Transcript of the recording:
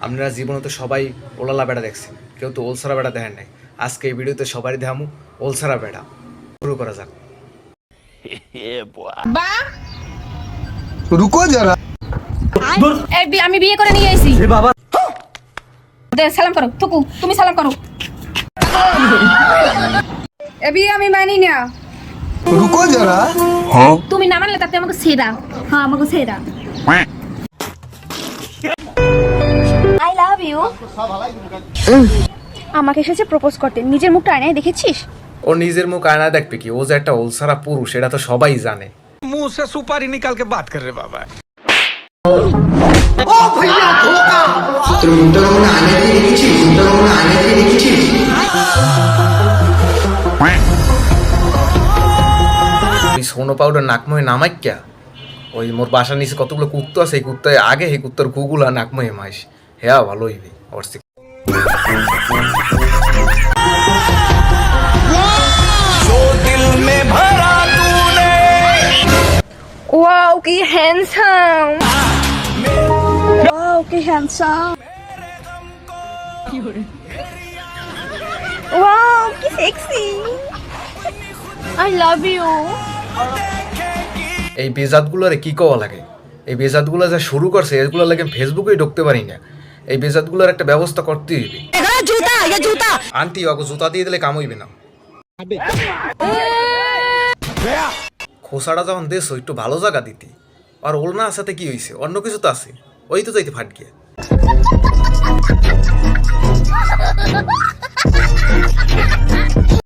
আপনারা জীবনে তো সবাই ওলালা বেড়া দেখছেন, কেউ তো ওলসারা বেড়া দেখেন নাই। আজকে এই ভিডিওতে সবারই দেখামু ওলসারা বেড়া। শুরু করা যাক। বা रुको जरा। আমি বিয়ে করে নিয়ে আইছি। বাবা সালাম করো। থুকু তুমি সালাম করো। এ বিয়ে আমি মানি না। रुको जरा। তুমি না মানলে তাতে আমাকে ছেড়া। হ্যাঁ আমাকে ছেড়া। I love you. আমাকে এসেছে প্রপোজ করতে, নিজের মুখটা আয়নায় দেখেছিস? ও নিজের মুখ আয়না দেখবে কি? ও যে একটা ওলসারা পুরুষ এটা তো সবাই জানে। मुंह से सुपारी निकाल के बात कर रहे बाबा। তোর মুখটা কখনো আয়না দিয়ে দেখেছিস? মুখটা কখনো আয়না দিয়ে দেখেছিস? ওই সোনো পাউডার নাকময়ে নামাই ক্যা? ওই মোর বাসার নিচে কতগুলো কুত্তো আছে, এই কুত্তায় আগে এই কুত্তার গুগুলা নাকময়ে মাইস হ্যাঁ ভালো হইবে। ওয়াও কি হ্যান্ডসাম। ওয়াও কি হ্যান্ডসাম। ওয়াও কি সেক্সি। I love you. এই বেজাতগুলোরে কি কওয়া লাগে? এই বেজাতগুলো যা শুরু করছে এগুলো লাগে ফেসবুকেই ঢুকতে পারি না। এই বেজাতগুলোর একটা ব্যবস্থা করতে হইবে। আন্টি ওকে জুতা দিয়ে দিলে কাম হইবে না। খোসাটা যখন দেশ একটু ভালো জায়গা দিতি, আর ওলনা আসাতে কি হয়েছে? অন্য কিছু তো আছে, ওই তো যাইতে ফাট গিয়ে।